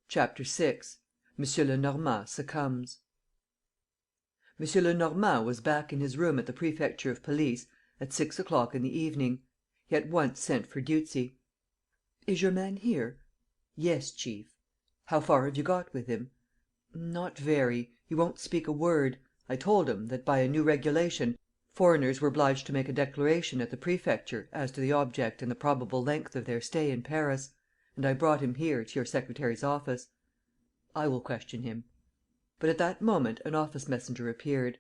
CHAPTER VI Monsieur Lenormand succumbs M. Lenormand was back in his room at the Prefecture of Police at 6 o'clock in the evening. He at once sent for Dieuzy. "Is your man here?" "Yes, chief." "How far have you got with him?" "Not very. He won't speak a word. I told him that, by a new regulation, foreigners were obliged to make a declaration at the Prefecture as to the object and the probable length of their stay in Paris; and I brought him here, to your secretary's office." "I will question him." But at that moment an office messenger appeared.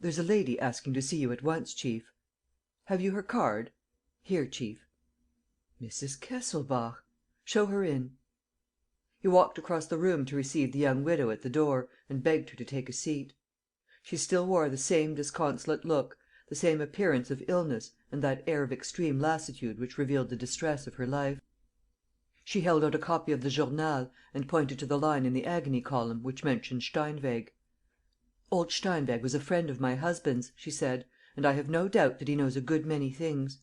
"There's a lady asking to see you at once, chief." "Have you her card?" "Here, chief." Mrs. Kesselbach! Show her in." He walked across the room to receive the young widow at the door and begged her to take a seat. She still wore the same disconsolate look, the same appearance of illness and that air of extreme lassitude which revealed the distress of her life. She held out a copy of the Journal and pointed to the line in the agony column which mentioned Steinweg. "Old Steinweg was a friend of my husband's," she said, "and I have no doubt that he knows a good many things."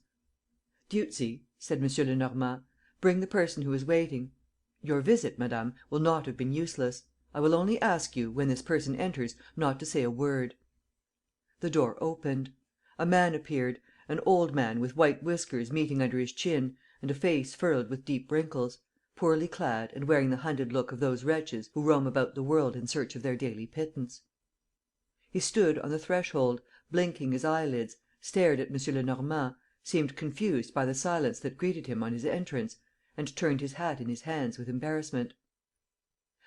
"Dieuzy," said M. Lenormand, "bring the person who is waiting. Your visit, madame, will not have been useless. I will only ask you, when this person enters, not to say a word." The door opened. A man appeared, an old man with white whiskers meeting under his chin and a face furrowed with deep wrinkles, poorly clad and wearing the hunted look of those wretches who roam about the world in search of their daily pittance. He stood on the threshold, blinking his eyelids, stared at M. Lenormand, seemed confused by the silence that greeted him on his entrance, and turned his hat in his hands with embarrassment.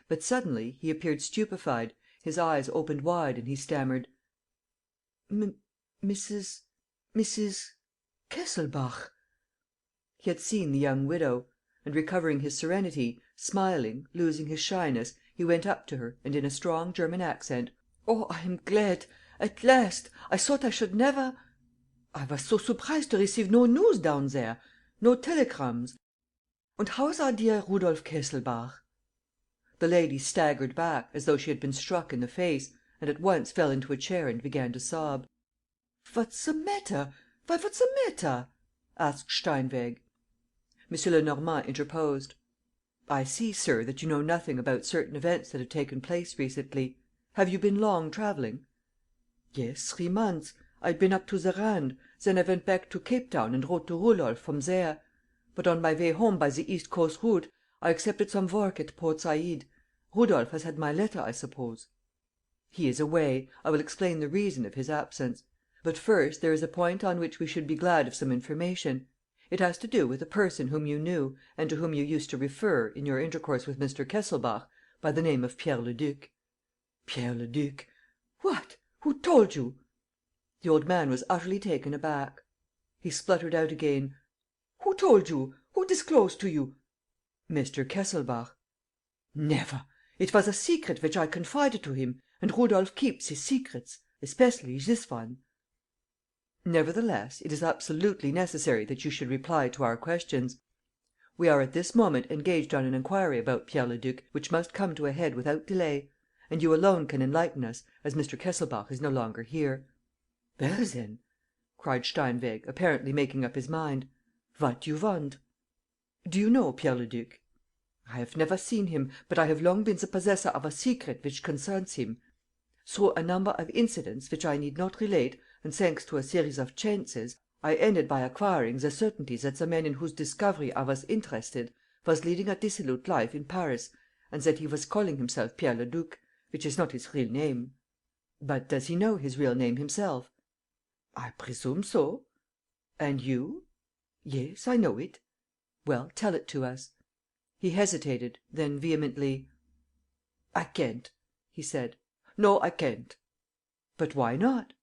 But suddenly he appeared stupefied, his eyes opened wide and he stammered: "Mrs. Kesselbach." He had seen the young widow; and, recovering his serenity, smiling, losing his shyness, he went up to her and, in a strong German accent: "Oh, I am glad! At last! I thought I should never. I was so surprised to receive no news down there, no telegrams. And how is our dear Rudolf Kesselbach?" The lady staggered back, as though she had been struck in the face, and at once fell into a chair and began to sob. "What's the matter? Why, what's the matter?" asked Steinweg. M. Lenormand interposed: "I see, sir, that you know nothing about certain events that have taken place recently. Have you been long travelling?" "Yes, 3 months. I had been up to the Rand, then I went back to Cape Town and wrote to Rudolf from there. But on my way home by the East Coast route, I accepted some work at Port Said. Rudolf has had my letter, I suppose?" "He is away. I will explain the reason of his absence. But first there is a point on which we should be glad of some information. It has to do with a person whom you knew and to whom you used to refer, in your intercourse with Mr. Kesselbach, by the name of Pierre Leduc." "Pierre Leduc? What? Who told you?" The old man was utterly taken aback. He spluttered out again: "Who told you? Who disclosed to you?" "Mr. Kesselbach." "Never! It was a secret which I confided to him, and Rudolf keeps his secrets, especially this one." "Nevertheless, it is absolutely necessary that you should reply to our questions. We are at this moment engaged on an inquiry about Pierre Leduc which must come to a head without delay; and you alone can enlighten us, as Mr. Kesselbach is no longer here." "Well, then," cried Steinweg, apparently making up his mind, "what do you want?" "Do you know Pierre Leduc?" "I have never seen him, but I have long been the possessor of a secret which concerns him. Through a number of incidents which I need not relate, and thanks to a series of chances, I ended by acquiring the certainty that the man in whose discovery I was interested was leading a dissolute life in Paris and that he was calling himself Pierre Leduc, which is not his real name." "But does he know his real name himself?" "I presume so." "And you?" "Yes, I know it." "Well, tell it to us." He hesitated, then vehemently: "I can't," he said. "No, I can't." "But why not?"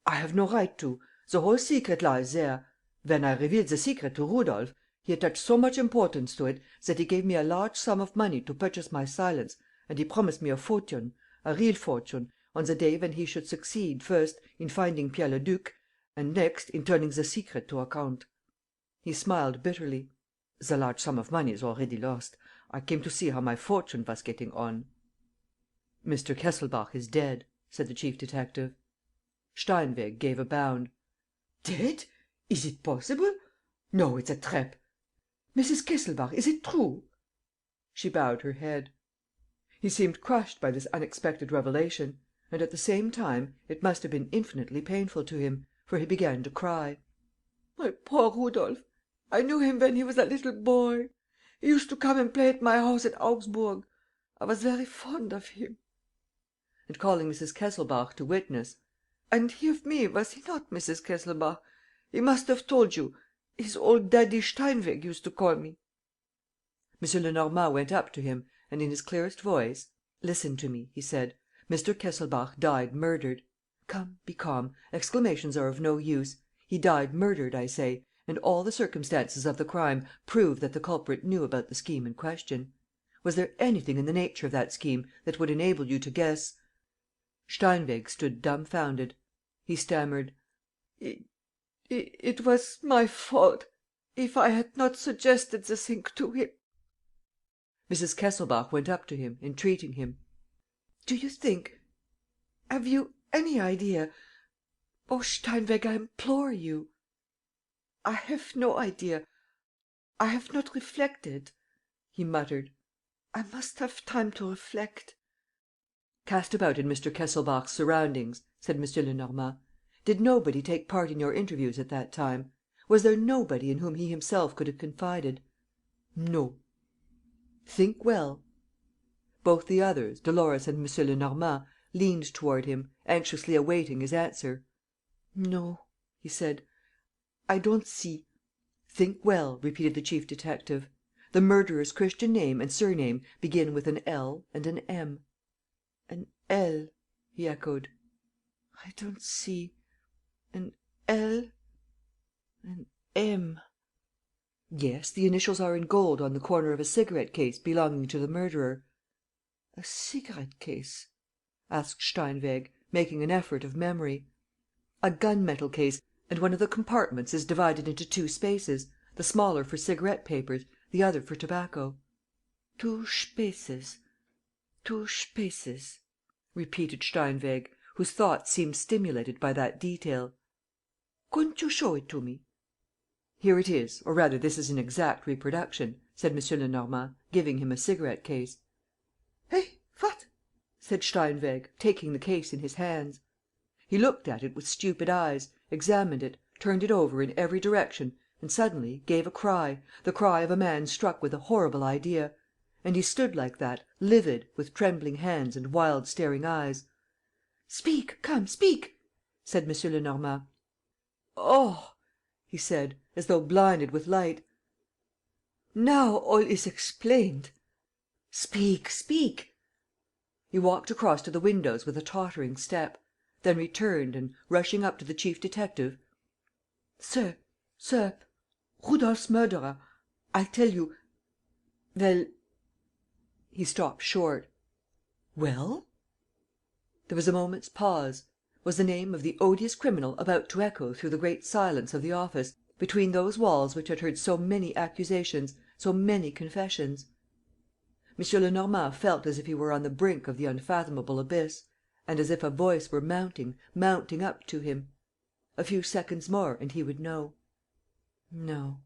"I have no right to. The whole secret lies there. When I revealed the secret to Rudolf, he attached so much importance to it that he gave me a large sum of money to purchase my silence and he promised me a fortune, a real fortune, on the day when he should succeed, first, in finding Pierre Leduc and, next, in turning the secret to account." He smiled bitterly: "The large sum of money is already lost. I came to see how my fortune was getting on." "Mr. Kesselbach is dead," said the chief detective. Steinweg gave a bound: "Dead? Is it possible? No, it's a trap. Mrs. Kesselbach, is it true?" She bowed her head. He seemed crushed by this unexpected revelation; and, at the same time, it must have been infinitely painful to him, for he began to cry: "My poor Rudolf! I knew him when he was a little boy. He used to come and play at my house at Augsburg. I was very fond of him." And calling Mrs. Kesselbach to witness: "And he of me, was he not, Mrs. Kesselbach? He must have told you. His old daddy Steinweg used to call me." M. Lenormand went up to him and, in his clearest voice: "Listen to me," he said. "Mr. Kesselbach died murdered. Come, be calm. Exclamations are of no use. He died murdered, I say, and all the circumstances of the crime prove that the culprit knew about the scheme in question. Was there anything in the nature of that scheme that would enable you to guess?" Steinweg stood dumbfounded. He stammered: "It was my fault. If I had not suggested the thing to him. ..." Mrs. Kesselbach went up to him, entreating him: "Do you think ... have you any idea ... oh, Steinweg, I implore you. ..." "I have no idea. I have not reflected," he muttered. "I must have time to reflect." "Cast about in Mr. Kesselbach's surroundings," said M. Lenormand. "Did nobody take part in your interviews at that time? Was there nobody in whom he himself could have confided?" "No." "Think well." Both the others, Dolores and M. Lenormand, leant toward him, anxiously awaiting his answer. "No," he said, "I don't see." "Think well," repeated the chief detective. "The murderer's Christian name and surname begin with an L and an M." "An L," he echoed. "I don't see. An L. An M." "Yes, the initials are in gold on the corner of a cigarette case belonging to the murderer." "A cigarette case?" asked Steinweg, making an effort of memory. "A gun metal case, and one of the compartments is divided into two spaces, the smaller for cigarette papers, the other for tobacco." "Two spaces. Two spaces," repeated Steinweg, whose thoughts seemed stimulated by that detail. "Couldn't you show it to me?" "Here it is, or rather this is an exact reproduction," said M. Lenormand, giving him a cigarette case. "Eh? What?" said Steinweg, taking the case in his hands. He looked at it with stupid eyes, examined it, turned it over in every direction and, suddenly, gave a cry, the cry of a man struck with a horrible idea. And he stood like that, livid, with trembling hands and wild staring eyes. "Speak, come, speak!" said M. Lenormand. "Oh!" he said, as though blinded with light. "Now all is explained. ..." "Speak, speak!" He walked across to the windows with a tottering step, then returned and, rushing up to the chief detective: "Sir, Rudolf's murderer, I'll tell you. Well ..." He stopped short. "Well?" There was a moment's pause. Was the name of the odious criminal about to echo through the great silence of the office, between those walls which had heard so many accusations, so many confessions? M. Lenormand felt as if he were on the brink of the unfathomable abyss and as if a voice were mounting, mounting up to him. A few seconds more and he would know. "No,"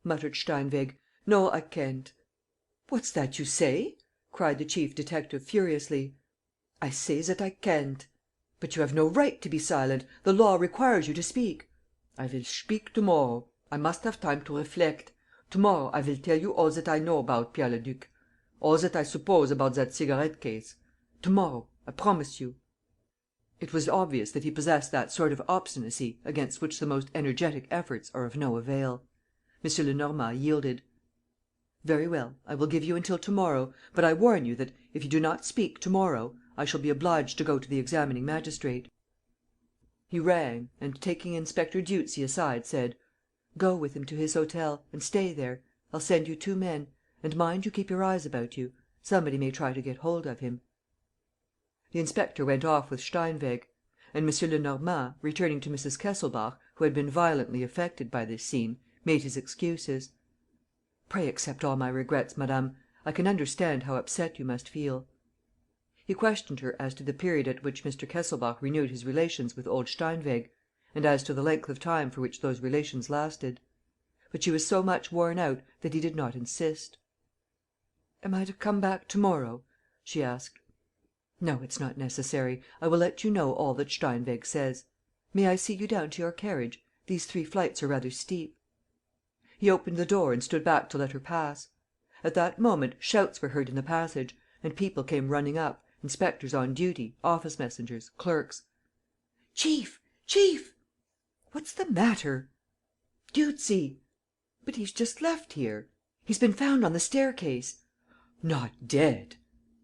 muttered Steinweg. "No, I can't." "What's that you say?" cried the chief detective, furiously. "I say that I can't." "But you have no right to be silent. The law requires you to speak." "I will speak to morrow. I must have time to reflect. To morrow I will tell you all that I know about Pierre Leduc, all that I suppose about that cigarette case. To morrow, I promise you." It was obvious that he possessed that sort of obstinacy against which the most energetic efforts are of no avail. M. Lenormand yielded: "Very well, I will give you until to morrow, but I warn you that, if you do not speak to morrow, I shall be obliged to go to the examining magistrate." He rang and, taking Inspector Dieuzy aside, said: "Go with him to his hotel and stay there. I'll send you two men. And mind you keep your eyes about you. Somebody may try to get hold of him." The inspector went off with Steinweg; and M. Lenormand, returning to Mrs. Kesselbach, who had been violently affected by this scene, made his excuses: "Pray accept all my regrets, madame. I can understand how upset you must feel." He questioned her as to the period at which Mr. Kesselbach renewed his relations with old Steinweg and as to the length of time for which those relations lasted. But she was so much worn out that he did not insist. Am I to come back to morrow?" she asked. "No, it's not necessary. I will let you know all that Steinweg says. May I see you down to your carriage? These 3 flights are rather steep." He opened the door and stood back to let her pass. At that moment shouts were heard in the passage and people came running up, inspectors on duty, office messengers, clerks. "Chief! Chief!" "What's the matter?" "Dieuzy!" "But he's just left here." "He's been found on the staircase." "Not dead?"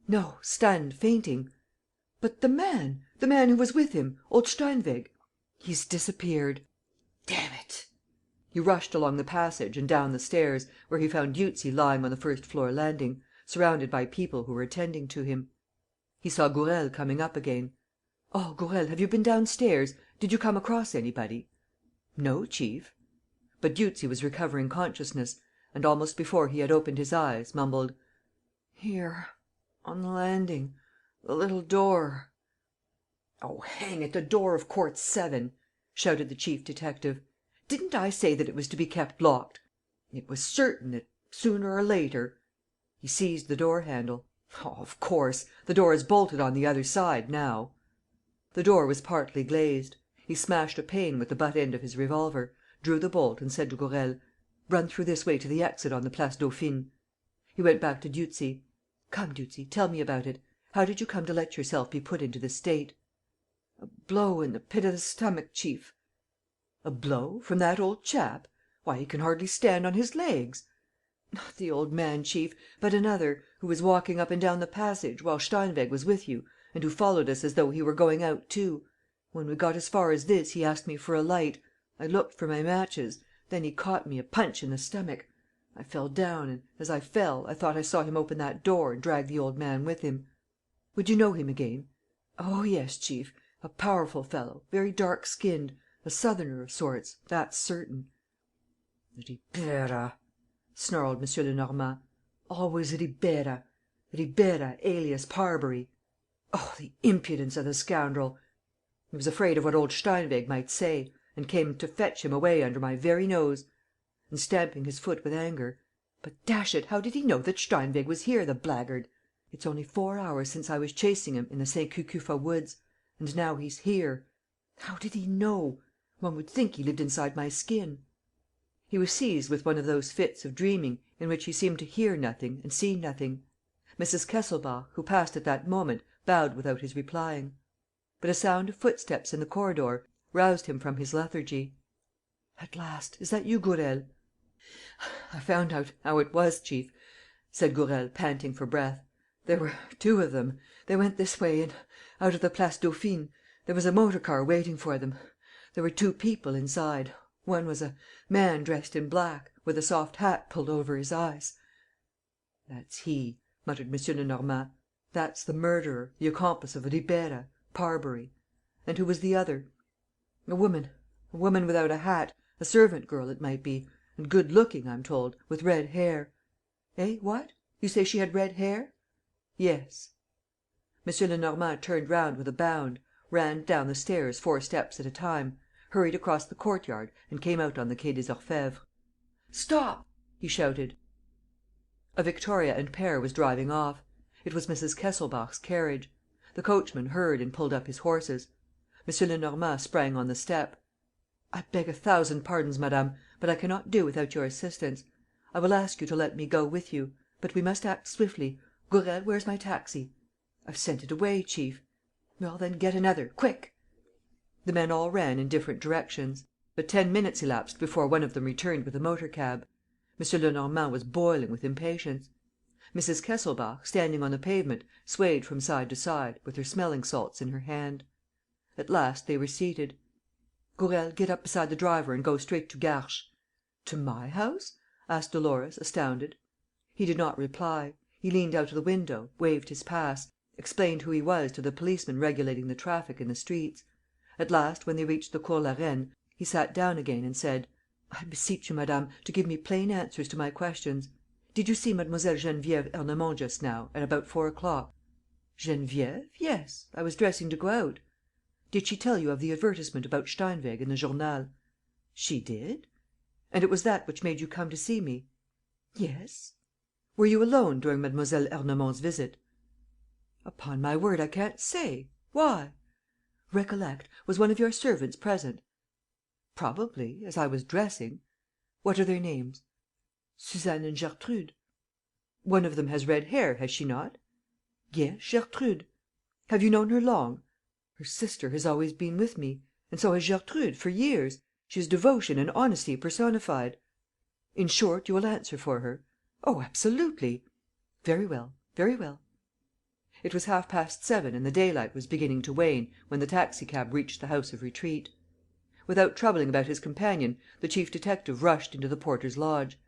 "No, stunned, fainting." "But the man who was with him, old Steinweg?" "He's disappeared." "Damn it!" He rushed along the passage and down the stairs, where he found Dieuzy lying on the first floor landing, surrounded by people who were attending to him. He saw Gourel coming up again. "Oh, Gourel, have you been downstairs? Did you come across anybody?" "No, chief." But Dieuzy was recovering consciousness and, almost before he had opened his eyes, mumbled: "Here, on the landing, the little door." "Oh, hang it, the door of Court 7!" shouted the chief detective. "Didn't I say that it was to be kept locked? It was certain that, sooner or later ..." He seized the door handle. "Oh, of course! The door is bolted on the other side now." The door was partly glazed. He smashed a pane with the butt end of his revolver, drew the bolt and said to Gourel: "Run through this way to the exit on the Place Dauphine." He went back to Dieuzy. "Come, Dieuzy, tell me about it. How did you come to let yourself be put into this state?" "A blow in the pit of the stomach, chief." "A blow? From that old chap? Why, he can hardly stand on his legs!" "Not the old man, chief, but another, who was walking up and down the passage, while Steinweg was with you, and who followed us as though he were going out too. When we got as far as this, he asked me for a light. I looked for my matches. Then he caught me a punch in the stomach. I fell down and, as I fell, I thought I saw him open that door and drag the old man with him." "Would you know him again?" "Oh, yes, chief. A powerful fellow, very dark skinned, a southerner of sorts, that's certain." "Ribeira!" snarled M. Lenormand. "Always Ribeira! Ribeira alias Parbury! Oh, the impudence of the scoundrel! He was afraid of what old Steinweg might say and came to fetch him away under my very nose." And, stamping his foot with anger: "But, dash it, how did he know that Steinweg was here, the blackguard? It's only 4 hours since I was chasing him in the Saint Cucufa woods. And now he's here. How did he know? One would think he lived inside my skin." He was seized with one of those fits of dreaming in which he seemed to hear nothing and see nothing. Mrs. Kesselbach, who passed at that moment, bowed without his replying. But a sound of footsteps in the corridor roused him from his lethargy. "At last! Is that you, Gourel?" "I found out how it was, chief," said Gourel, panting for breath. "There were 2 of them. They went this way and out of the Place Dauphine. There was a motor car waiting for them. There were 2 people inside. One was a man dressed in black, with a soft hat pulled over his eyes." "That's he," muttered M. Lenormand. "That's the murderer, the accomplice of Ribeira, Parbury. And who was the other?" "A woman without a hat, a servant girl, it might be, and good looking, I'm told, with red hair." "Eh, what? You say she had red hair?" "Yes." M. Lenormand turned round with a bound, ran down the stairs 4 steps at a time, hurried across the courtyard and came out on the Quai des Orfèvres. "Stop!" he shouted. A victoria and pair was driving off. It was Mrs. Kesselbach's carriage. The coachman heard and pulled up his horses. M. Lenormand sprang on the step. "I beg 1,000 pardons, madame, but I cannot do without your assistance. I will ask you to let me go with you. But we must act swiftly. Gourel, where's my taxi?" "I've sent it away, chief." "Well, then, get another, quick!" The men all ran in different directions. But 10 minutes elapsed before one of them returned with a motor cab. M. Lenormand was boiling with impatience. Mrs. Kesselbach, standing on the pavement, swayed from side to side, with her smelling salts in her hand. At last they were seated. "Gourel, get up beside the driver and go straight to Garches." "To my house?" asked Dolores, astounded. He did not reply. He leant out of the window, waved his pass, explained who he was to the policeman regulating the traffic in the streets. At last, when they reached the Cours la Reine, he sat down again and said: "I beseech you, madame, to give me plain answers to my questions. Did you see Mlle. Geneviève Ernemont just now, at about 4 o'clock?" "Geneviève? Yes. I was dressing to go out." "Did she tell you of the advertisement about Steinweg in the Journal?" "She did." "And it was that which made you come to see me?" "Yes." Were you alone during Mademoiselle Ernemont's visit?" "Upon my word, I can't say. Why?" "Recollect, was one of your servants present?" "Probably, as I was dressing." "What are their names?" "Suzanne and Gertrude." "One of them has red hair, has she not?" "Yes, Gertrude." "Have you known her long?" "Her sister has always been with me. And so has Gertrude, for years. She is devotion and honesty personified." "In short, you will answer for her?" "Oh, absolutely." "Very well, very well." It was 7:30 and the daylight was beginning to wane when the taxi cab reached the House of Retreat. Without troubling about his companion, the chief detective rushed into the porter's lodge.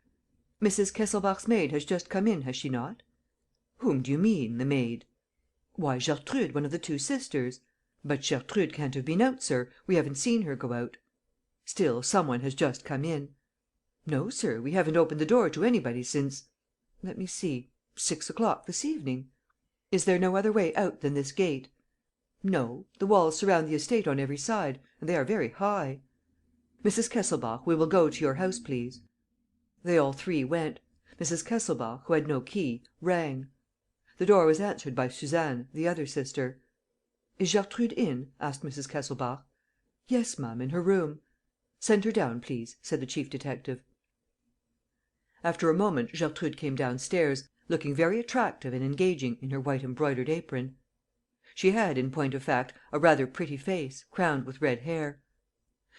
"Mrs. Kesselbach's maid has just come in, has she not?" "Whom do you mean, the maid?" "Why, Gertrude, one of the two sisters." "But Gertrude can't have been out, sir. We haven't seen her go out." "Still, some one has just come in." "No, sir, we haven't opened the door to anybody since let me see 6 o'clock this evening." "Is there no other way out than this gate?" "No. The walls surround the estate on every side; and they are very high." "Mrs. Kesselbach, we will go to your house, please." They all three went. Mrs. Kesselbach, who had no key, rang. The door was answered by Suzanne, the other sister. "Is Gertrude in?" asked Mrs. Kesselbach. "Yes, ma'am, in her room." "Send her down, please," said the chief detective. After a moment Gertrude came downstairs, looking very attractive and engaging in her white embroidered apron. She had, in point of fact, a rather pretty face, crowned with red hair.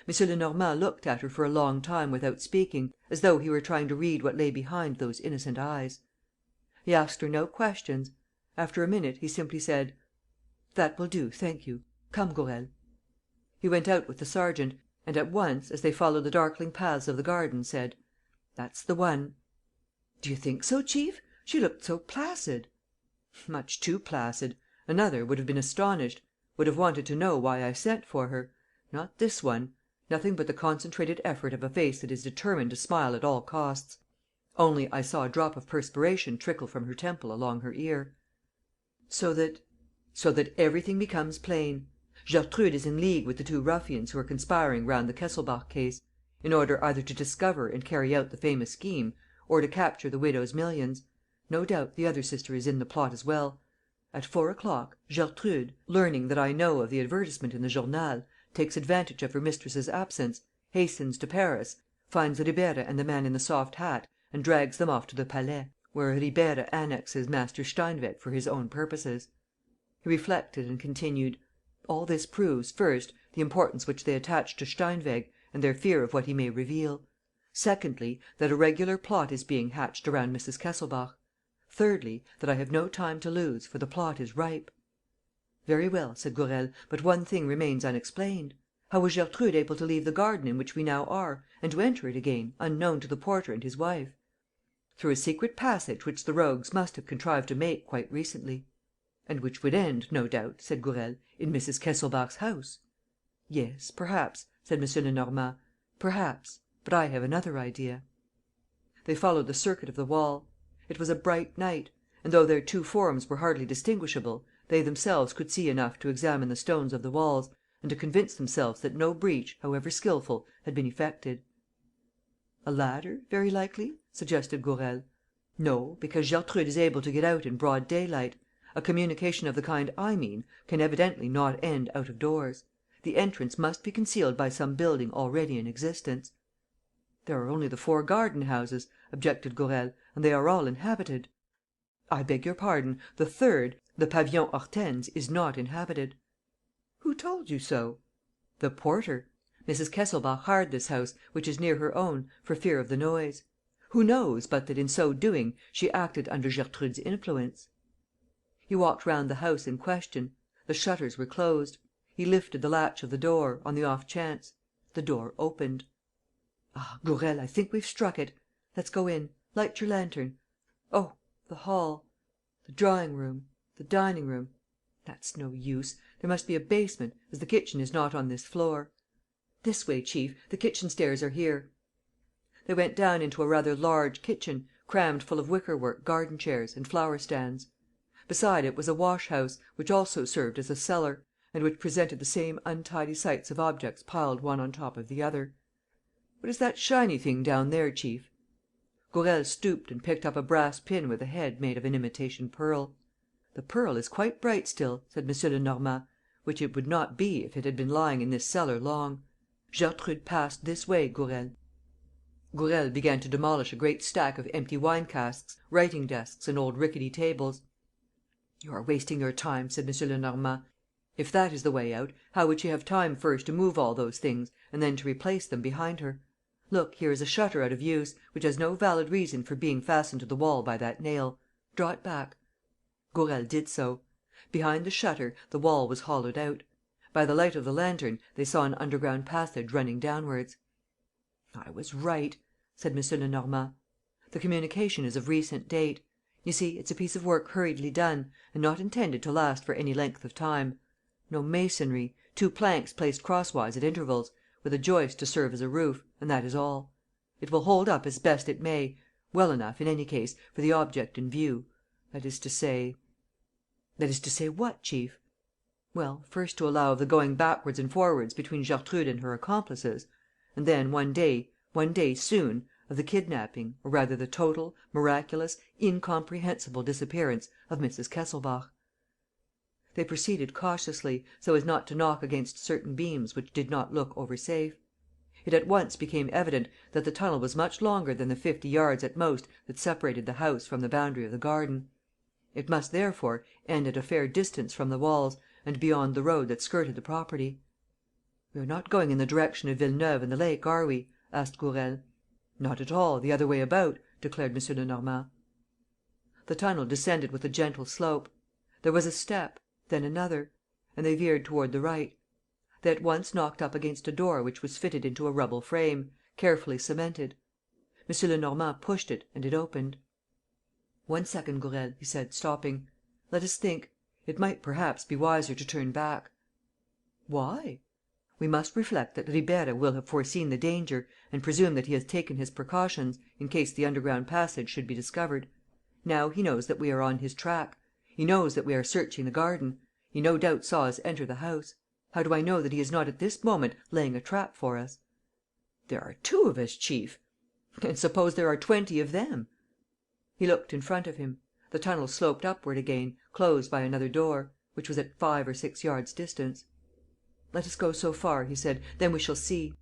M. Lenormand looked at her for a long time without speaking, as though he were trying to read what lay behind those innocent eyes. He asked her no questions. After a minute, he simply said: "That will do, thank you. Come, Gourel." He went out with the sergeant and, at once, as they followed the darkling paths of the garden, said: "That's the one." "Do you think so, chief? She looked so placid." "Much too placid. Another would have been astonished, would have wanted to know why I sent for her. Not this one. Nothing but the concentrated effort of a face that is determined to smile at all costs. Only, I saw a drop of perspiration trickle from her temple along her ear." "So that ...?" "So that everything becomes plain. Gertrude is in league with the two ruffians who are conspiring round the Kesselbach case, in order either to discover and carry out the famous scheme, or to capture the widow's millions. No doubt, the other sister is in the plot as well. At 4 o'clock, Gertrude, learning that I know of the advertisement in the Journal, takes advantage of her mistress's absence, hastens to Paris, finds Ribeira and the man in the soft hat and drags them off to the Palais, where Ribeira annexes Master Steinweg for his own purposes." He reflected and continued: "All this proves, first, the importance which they attach to Steinweg and their fear of what he may reveal. Secondly, that a regular plot is being hatched around Mrs. Kesselbach. Thirdly, that I have no time to lose, for the plot is ripe." "Very well," said Gourel, "but one thing remains unexplained. How was Gertrude able to leave the garden in which we now are and to enter it again, unknown to the porter and his wife?" "Through a secret passage which the rogues must have contrived to make quite recently." "And which would end, no doubt," said Gourel, "in Mrs. Kesselbach's house." "Yes, perhaps," said M. Lenormand, "perhaps. But I have another idea." They followed the circuit of the wall. It was a bright night; and, though their two forms were hardly distinguishable, they themselves could see enough to examine the stones of the walls and to convince themselves that no breach, however skilful, had been effected. "A ladder, very likely?" suggested Gourel. "No, because Gertrude is able to get out in broad daylight. A communication of the kind I mean can evidently not end out of doors. The entrance must be concealed by some building already in existence." "There are only the 4 garden houses," objected Gourel, "and they are all inhabited." "I beg your pardon, the third, the Pavillon Hortense, is not inhabited." "Who told you so?" "The porter. Mrs. Kesselbach hired this house, which is near her own, for fear of the noise. Who knows but that, in so doing, she acted under Gertrude's influence?" He walked round the house in question. The shutters were closed. He lifted the latch of the door, on the off chance. The door opened. "Ah, Gourel, I think we've struck it. Let's go in. Light your lantern. Oh, the hall, the drawing room, the dining room. That's no use. There must be a basement, as the kitchen is not on this floor. This way, chief. The kitchen stairs are here." They went down into a rather large kitchen, crammed full of wickerwork garden chairs and flower stands. Beside it was a wash house, which also served as a cellar, and which presented the same untidy sights of objects piled one on top of the other. "What is that shiny thing down there, chief?" Gourel stooped and picked up a brass pin with a head made of an imitation pearl. "The pearl is quite bright still," said M. Lenormand, "which it would not be if it had been lying in this cellar long. Gertrude passed this way, Gourel." Gourel began to demolish a great stack of empty wine casks, writing desks and old rickety tables. "You are wasting your time," said M. Lenormand. "If that is the way out, how would she have time first to move all those things and then to replace them behind her? Look, here is a shutter out of use, which has no valid reason for being fastened to the wall by that nail. Draw it back." Gourel did so. Behind the shutter, the wall was hollowed out. By the light of the lantern, they saw an underground passage running downwards. "I was right," said M. Lenormand. "The communication is of recent date. You see, it's a piece of work hurriedly done and not intended to last for any length of time. No masonry, 2 planks placed crosswise at intervals, with a joist to serve as a roof, and that is all. It will hold up as best it may, well enough, in any case, for the object in view. That is to say..." "That is to say what, chief?" "Well, first to allow of the going backwards and forwards between Gertrude and her accomplices; and then, one day soon, of the kidnapping, or rather the total, miraculous, incomprehensible disappearance of Mrs. Kesselbach." They proceeded cautiously, so as not to knock against certain beams which did not look over safe. It at once became evident that the tunnel was much longer than the 50 yards at most that separated the house from the boundary of the garden. It must, therefore, end at a fair distance from the walls and beyond the road that skirted the property. "We are not going in the direction of Villeneuve and the lake, are we?" asked Gourel. "Not at all, the other way about," declared M. Lenormand. The tunnel descended with a gentle slope. There was a step, then another; and they veered toward the right. They at once knocked up against a door which was fitted into a rubble frame, carefully cemented. M. Lenormand pushed it and it opened. "One second, Gourel," he said, stopping. "Let us think. It might, perhaps, be wiser to turn back." "Why?" "We must reflect that Ribeira will have foreseen the danger and presume that he has taken his precautions, in case the underground passage should be discovered. Now he knows that we are on his track. He knows that we are searching the garden. He no doubt saw us enter the house. How do I know that he is not at this moment laying a trap for us?" "There are 2 of us, chief." "And suppose there are 20 of them?" He looked in front of him. The tunnel sloped upward again, closed by another door, which was at 5 or 6 yards' distance. "Let us go so far," he said. "Then we shall see."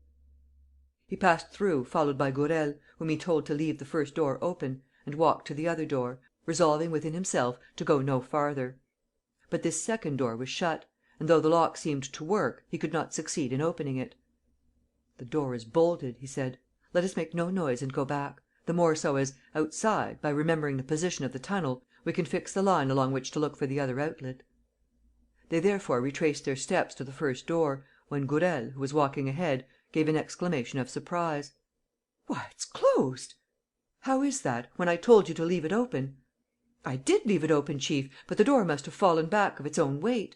He passed through, followed by Gourel, whom he told to leave the first door open, and walked to the other door, resolving within himself to go no farther. But this second door was shut; and though the lock seemed to work, he could not succeed in opening it. "The door is bolted," he said. "Let us make no noise and go back. The more so as, outside, by remembering the position of the tunnel, we can fix the line along which to look for the other outlet." They therefore retraced their steps to the first door, when Gourel, who was walking ahead, gave an exclamation of surprise: "Why, it's closed!" "How is that, when I told you to leave it open?" "I did leave it open, chief, but the door must have fallen back of its own weight."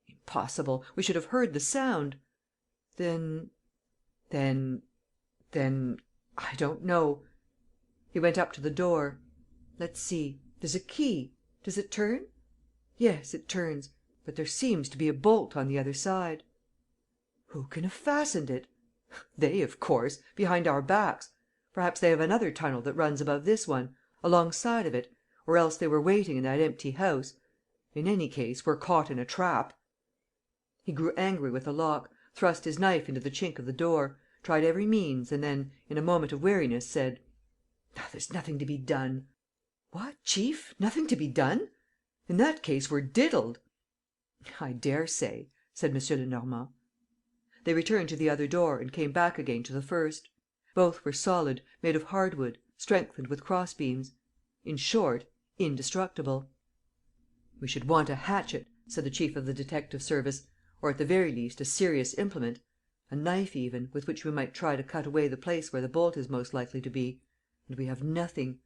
"Impossible! We should have heard the sound." "Then, I don't know." He went up to the door. "Let's see. There's a key. Does it turn? Yes, it turns. But there seems to be a bolt on the other side." "Who can have fastened it?" "They, of course, behind our backs. Perhaps they have another tunnel that runs above this one, alongside of it, or else they were waiting in that empty house. In any case, we're caught in a trap." He grew angry with the lock, thrust his knife into the chink of the door, tried every means and then, in a moment of weariness, said: "There's nothing to be done." "What, chief? Nothing to be done? In that case, we're diddled." "I dare say," said M. Lenormand. They returned to the other door and came back again to the first. Both were solid, made of hardwood, strengthened with crossbeams. In short, indestructible. "We should want a hatchet," said the chief of the detective service, "or, at the very least, a serious implement. A knife even, with which we might try to cut away the place where the bolt is most likely to be. And we have nothing."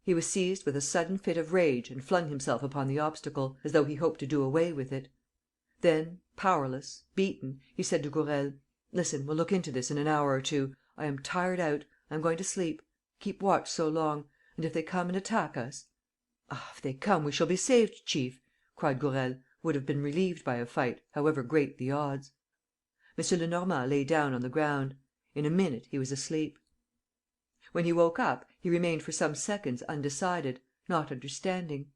He was seized with a sudden fit of rage and flung himself upon the obstacle, as though he hoped to do away with it. Then, powerless, beaten, he said to Gourel: "Listen, we'll look into this in an hour or two. I am tired out. I am going to sleep. Keep watch so long. And if they come and attack us?" "Ah, if they come, we shall be saved, chief!" cried Gourel, who would have been relieved by a fight, however great the odds. M. Lenormand lay down on the ground. In a minute he was asleep. When he woke up, he remained for some seconds undecided, not understanding.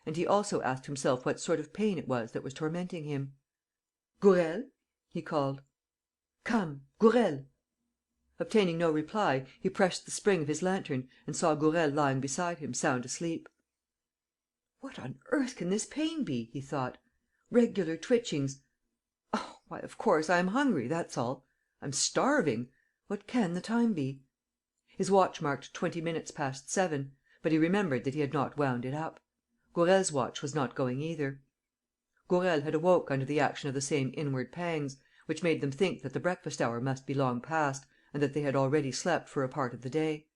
And he also asked himself what sort of pain it was that was tormenting him. "Gourel?" he called. "Come, Gourel!" Obtaining no reply, he pressed the spring of his lantern and saw Gourel lying beside him, sound asleep. "What on earth can this pain be?" he thought. "Regular twitchings. Oh, why, of course, I am hungry, that's all. I'm starving. What can the time be?" His watch marked 20 minutes past 7, but he remembered that he had not wound it up. Gourel's watch was not going either. Gourel had awoke under the action of the same inward pangs, which made them think that the breakfast hour must be long past and that they had already slept for a part of the day.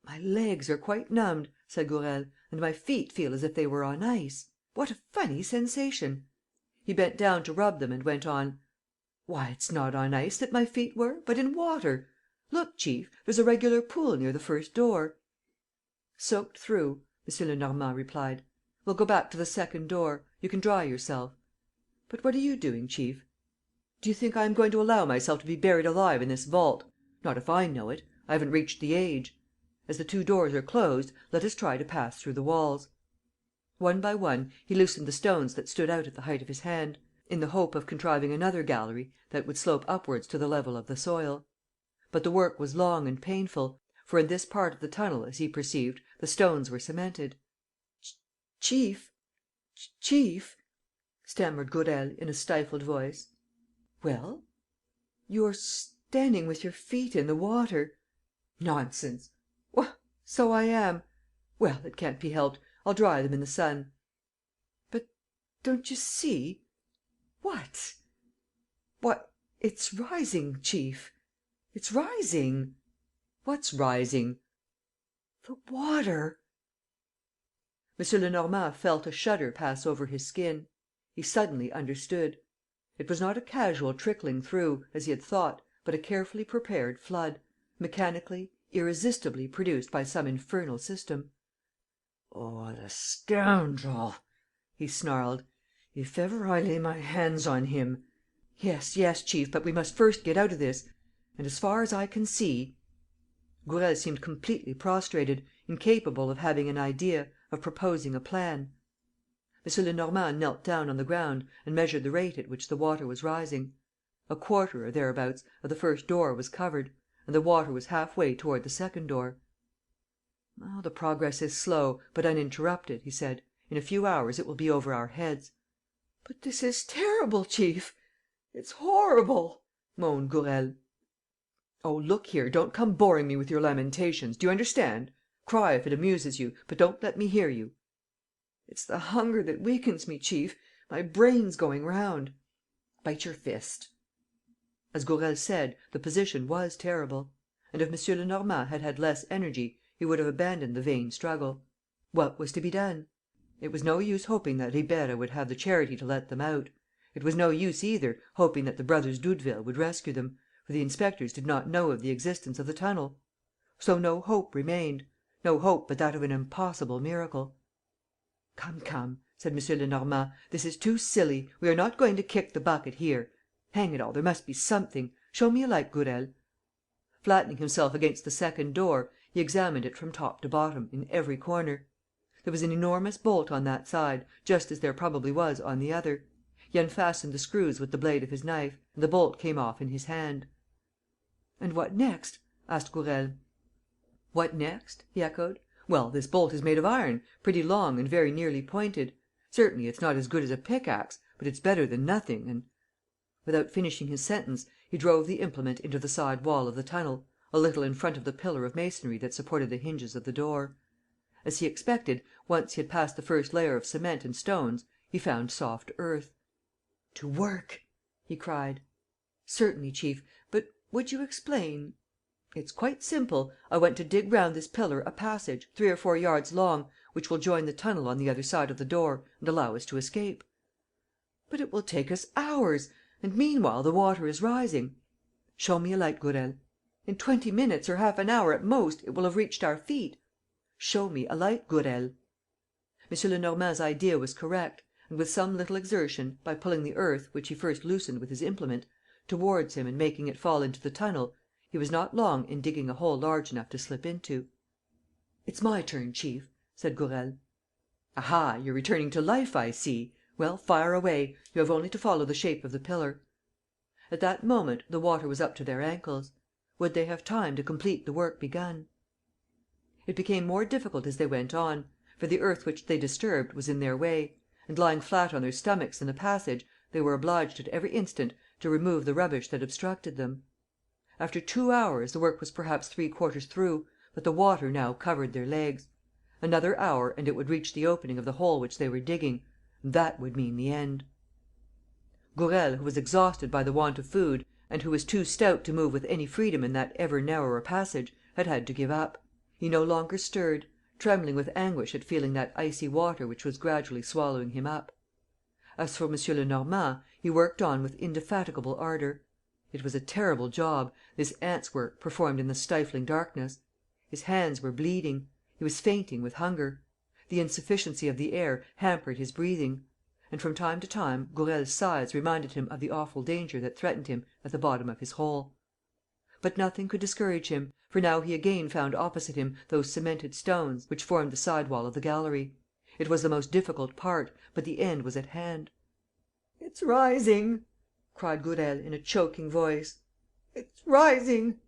"My legs are quite numbed," said Gourel, "and my feet feel as if they were on ice. What a funny sensation!" He bent down to rub them and went on: "Why, it's not on ice that my feet were, but in water. Look, chief, there's a regular pool near the first door." "Soaked through," M. Lenormand replied. "We'll go back to the second door. You can dry yourself. But what are you doing, chief?" "Do you think I am going to allow myself to be buried alive in this vault? Not if I know it. I haven't reached the age. As the two doors are closed, let us try to pass through the walls." One by one, he loosened the stones that stood out at the height of his hand, in the hope of contriving another gallery that would slope upwards to the level of the soil. But the work was long and painful, for in this part of the tunnel, as he perceived, the stones were cemented. Chief, stammered Gourel, in a stifled voice. "Well?" "You're standing with your feet in the water." "Nonsense!" So I am. Well, it can't be helped. I'll dry them in the sun." "But don't you see?" "What?" "Why, it's rising, chief. It's rising." "What's rising?" "The water." M. Lenormand felt a shudder pass over his skin. He suddenly understood. It was not a casual trickling through, as he had thought, but a carefully prepared flood, mechanically, irresistibly produced by some infernal system. "Oh, the scoundrel!" he snarled. "If ever I lay my hands on him. Yes, chief, but we must first get out of this. And, as far as I can see." Gourel seemed completely prostrated, incapable of having an idea, of proposing a plan. M. Lenormand knelt down on the ground and measured the rate at which the water was rising. A quarter, or thereabouts, of the first door was covered; and the water was half way toward the second door. "The progress is slow, but uninterrupted," he said. "In a few hours it will be over our heads." "But this is terrible, chief! It's horrible!" moaned Gourel. "Oh, look here, don't come boring me with your lamentations, do you understand? Cry if it amuses you, but don't let me hear you." "It's the hunger that weakens me, chief. My brain's going round." "Bite your fist." As Gourel said, the position was terrible. And if M. Lenormand had had less energy, he would have abandoned the vain struggle. What was to be done? It was no use hoping that Ribeira would have the charity to let them out. It was no use, either, hoping that the brothers Doudeville would rescue them, for the inspectors did not know of the existence of the tunnel. So no hope remained, no hope but that of an impossible miracle. Come," said M. Lenormand, "this is too silly. We are not going to kick the bucket here. Hang it all, there must be something. Show me a light, Gourel." Flattening himself against the second door, he examined it from top to bottom, in every corner. There was an enormous bolt on that side, just as there probably was on the other. He unfastened the screws with the blade of his knife; and the bolt came off in his hand. "And what next?" asked Gourel. "What next?" he echoed. "Well, this bolt is made of iron, pretty long and very nearly pointed. Certainly it's not as good as a pickaxe, but it's better than nothing, and—" Without finishing his sentence, he drove the implement into the side wall of the tunnel, a little in front of the pillar of masonry that supported the hinges of the door. As he expected, once he had passed the first layer of cement and stones, he found soft earth. "To work!" he cried. "Certainly, chief. But would you explain?" "It's quite simple. I want to dig round this pillar a passage, 3 or 4 yards long, which will join the tunnel on the other side of the door and allow us to escape." "But it will take us hours! And meanwhile the water is rising." "Show me a light, Gourel." "In 20 minutes or half an hour at most, it will have reached our feet." "Show me a light, Gourel." M. Lenormand's idea was correct; and with some little exertion, by pulling the earth, which he first loosened with his implement, towards him and making it fall into the tunnel, He was not long in digging a hole large enough to slip into. "It's my turn, chief," said Gourel. "Aha, you're returning to life, I see! Well, fire away. You have only to follow the shape of the pillar." At that moment, the water was up to their ankles. Would they have time to complete the work begun? It became more difficult as they went on, for the earth which they disturbed was in their way, and lying flat on their stomachs in the passage, they were obliged at every instant to remove the rubbish that obstructed them. After 2 hours, the work was perhaps 3/4 through, but the water now covered their legs. Another hour and it would reach the opening of the hole which they were digging, and that would mean the end. Gourel, who was exhausted by the want of food, and who was too stout to move with any freedom in that ever narrower passage, had to give up. He no longer stirred, trembling with anguish at feeling that icy water which was gradually swallowing him up. As for M. Lenormand, he worked on with indefatigable ardour. It was a terrible job, this ants' work performed in the stifling darkness. His hands were bleeding. He was fainting with hunger. The insufficiency of the air hampered his breathing. And from time to time Gourel's sighs reminded him of the awful danger that threatened him at the bottom of his hole. But nothing could discourage him, for now he again found opposite him those cemented stones which formed the side wall of the gallery. It was the most difficult part, but the end was at hand. "It's rising!" cried Gourel, in a choking voice. "It's rising!"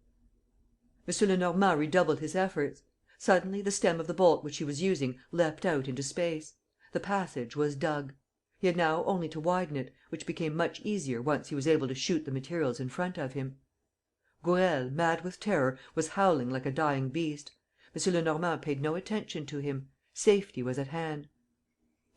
M. Lenormand redoubled his efforts. Suddenly the stem of the bolt which he was using leapt out into space. The passage was dug. He had now only to widen it, which became much easier once he was able to shoot the materials in front of him. Gourel, mad with terror, was howling like a dying beast. M. Lenormand paid no attention to him. Safety was at hand.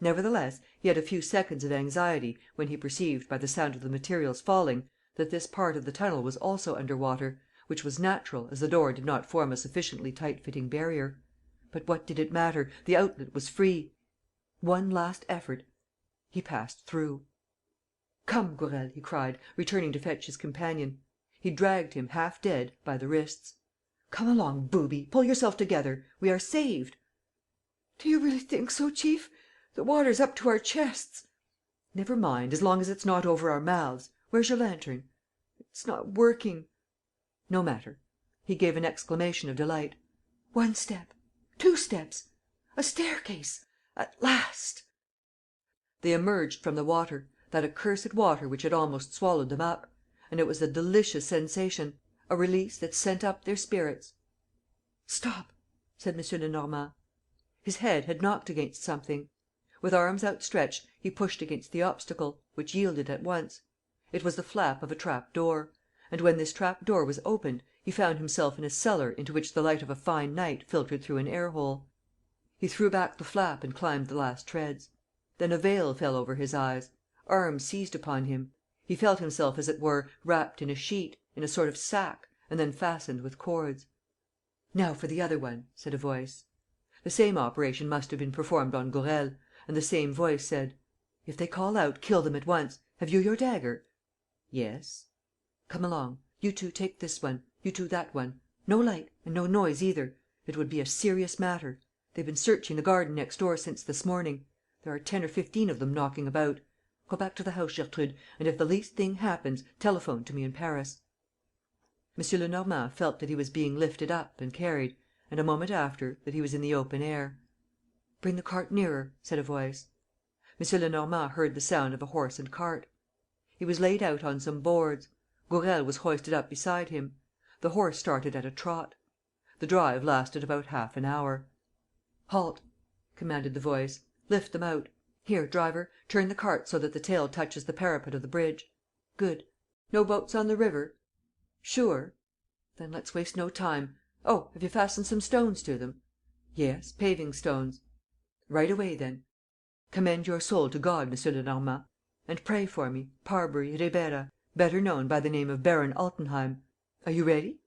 Nevertheless, he had a few seconds of anxiety when he perceived, by the sound of the materials falling, that this part of the tunnel was also under water, which was natural, as the door did not form a sufficiently tight-fitting barrier. But what did it matter? The outlet was free. One last effort. He passed through. "Come, Gourel," he cried, returning to fetch his companion. He dragged him, half dead, by the wrists. "Come along, booby! Pull yourself together! We are saved!" "Do you really think so, chief? The water's up to our chests." "Never mind, as long as it's not over our mouths. Where's your lantern?" "It's not working." "No matter." He gave an exclamation of delight. "One step! 2 steps! A staircase! At last!" They emerged from the water, that accursed water which had almost swallowed them up; and it was a delicious sensation, a release that sent up their spirits. "Stop!" said M. Lenormand. His head had knocked against something. With arms outstretched, he pushed against the obstacle, which yielded at once. It was the flap of a trap door; and when this trap door was opened, he found himself in a cellar into which the light of a fine night filtered through an air hole. He threw back the flap and climbed the last treads. Then a veil fell over his eyes. Arms seized upon him. He felt himself, as it were, wrapped in a sheet, in a sort of sack, and then fastened with cords. "Now for the other one," said a voice. The same operation must have been performed on Gourel, and the same voice said: "If they call out, kill them at once. Have you your dagger?" "Yes." "Come along. You two take this one, you two that one. No light, and no noise either. It would be a serious matter. They've been searching the garden next door since this morning. There are 10 or 15 of them knocking about. Go back to the house, Gertrude, and if the least thing happens, telephone to me in Paris." M. Lenormand felt that he was being lifted up and carried, and, a moment after, that he was in the open air. "Bring the cart nearer," said a voice. M. Lenormand heard the sound of a horse and cart. He was laid out on some boards. Gourel was hoisted up beside him. The horse started at a trot. The drive lasted about half an hour. "Halt!" commanded the voice. "Lift them out. Here, driver, turn the cart so that the tail touches the parapet of the bridge. Good. No boats on the river? Sure? Then let's waste no time. Oh, have you fastened some stones to them?" "Yes, paving stones." "Right away, then. Commend your soul to God, M. Lenormand. And pray for me, Parbury Ribeira, better known by the name of Baron Altenheim. Are you ready?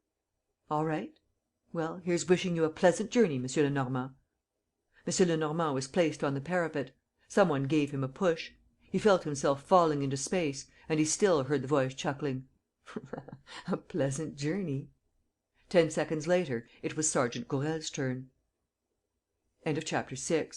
All right. Well, here's wishing you a pleasant journey, M. Lenormand." M. Lenormand was placed on the parapet. Some one gave him a push. He felt himself falling into space, and he still heard the voice chuckling: "A pleasant journey." 10 seconds later, it was Sergeant Gourel's turn. Chapter 7.